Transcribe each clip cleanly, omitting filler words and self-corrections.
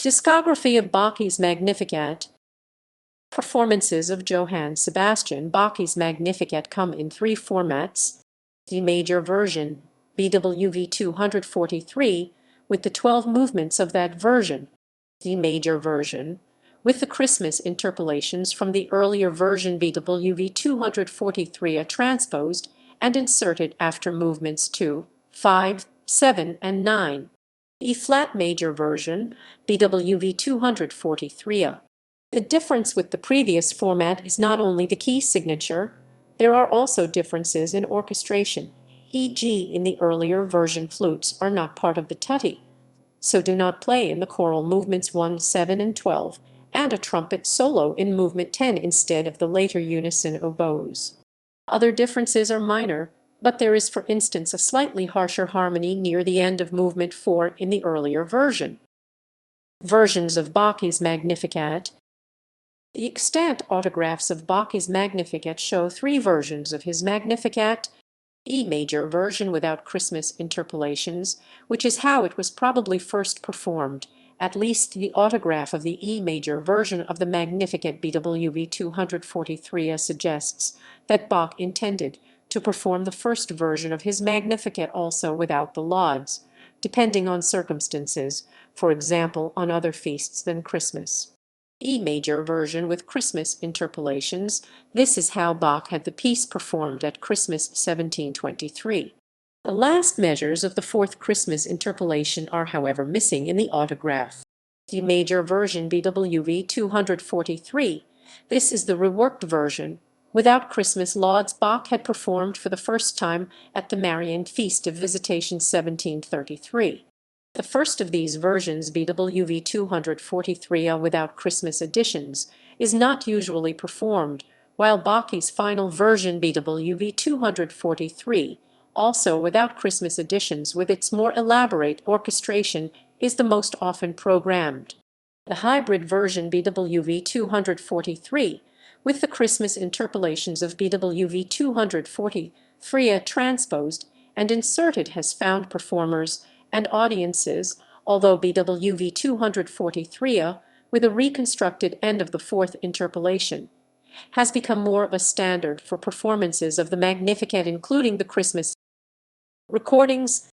Discography of Bach's Magnificat. Performances of Johann Sebastian Bach's Magnificat come in three formats: D major version, BWV 243, with the 12 movements of that version; D major version, with the Christmas interpolations from the earlier version BWV 243 are transposed and inserted after movements 2, 5, 7, and 9; E-flat major version, BWV 243. The difference with the previous format is not only the key signature, there are also differences in orchestration, e.g. in the earlier version flutes are not part of the tutti, so do not play in the choral movements 1, 7, and 12, and a trumpet solo in movement 10 instead of the later unison oboes. Other differences are minor, but there is, for instance, a slightly harsher harmony near the end of movement 4 in the earlier version. Versions of Bach's Magnificat. The extant autographs of Bach's Magnificat show three versions of his Magnificat: E major version without Christmas interpolations, which is how it was probably first performed. At least the autograph of the E major version of the Magnificat BWV 243 suggests that Bach intended to perform the first version of his Magnificat also without the lauds, depending on circumstances, for example on other feasts than Christmas. E major version with Christmas interpolations. This is how Bach had the piece performed at Christmas 1723. The last measures of the fourth Christmas interpolation are, however, missing in the autograph. D major version BWV 243. This is the reworked version. Without Christmas lauds Bach had performed for the first time at the Marian Feast of Visitation 1733. The first of these versions, BWV 243 without Christmas additions, is not usually performed, while Bach's final version BWV 243, also without Christmas additions with its more elaborate orchestration, is the most often programmed. The hybrid version BWV 243, with the Christmas interpolations of BWV 243 transposed and inserted, has found performers and audiences, although BWV 243, with a reconstructed end of the fourth interpolation, has become more of a standard for performances of the Magnificat, including the Christmas recordings.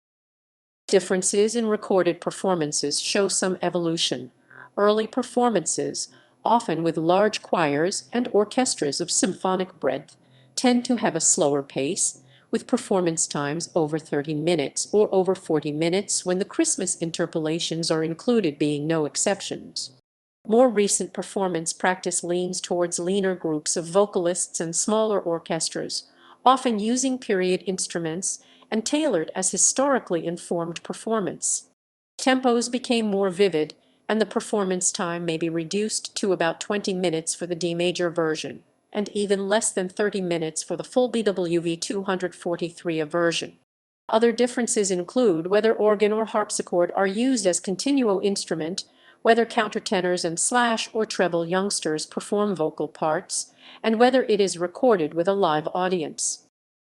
Differences in recorded performances show some evolution. Early performances, often with large choirs and orchestras of symphonic breadth, tend to have a slower pace, with performance times over 30 minutes or over 40 minutes when the Christmas interpolations are included, being no exceptions. More recent performance practice leans towards leaner groups of vocalists and smaller orchestras, often using period instruments and tailored as historically informed performance. Tempos became more vivid, and the performance time may be reduced to about 20 minutes for the D major version, and even less than 30 minutes for the full BWV 243 version. Other differences include whether organ or harpsichord are used as continuo instrument, whether countertenors and slash or treble youngsters perform vocal parts, and whether it is recorded with a live audience.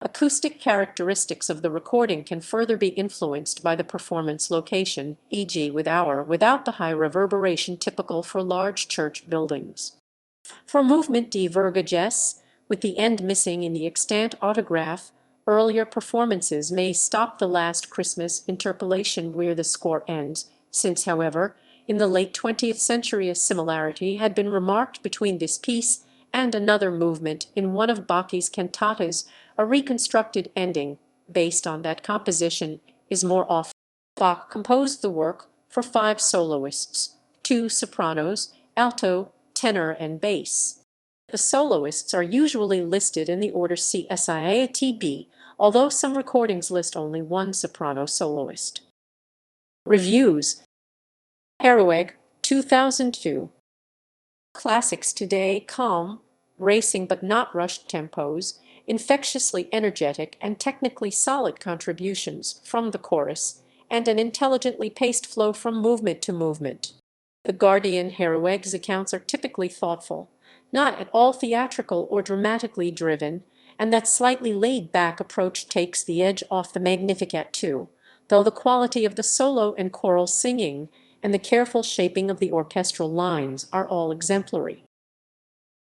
Acoustic characteristics of the recording can further be influenced by the performance location, e.g. without the high reverberation typical for large church buildings. For movement D vergages, with the end missing in the extant autograph, earlier performances may stop the last Christmas interpolation where the score ends. Since, however, in the late 20th century a similarity had been remarked between this piece and another movement in one of Bach's cantatas, a reconstructed ending based on that composition is more often. Bach composed the work for 5 soloists, 2 sopranos, alto, tenor, and bass. The soloists are usually listed in the order CSIATB, although some recordings list only 1 soprano soloist. Reviews. Herweg, 2002. Classics today: calm, racing but not rushed tempos, infectiously energetic and technically solid contributions from the chorus, and an intelligently paced flow from movement to movement. The Guardian Herweg's accounts are typically thoughtful, not at all theatrical or dramatically driven, and that slightly laid-back approach takes the edge off the Magnificat too, though the quality of the solo and choral singing and the careful shaping of the orchestral lines are all exemplary.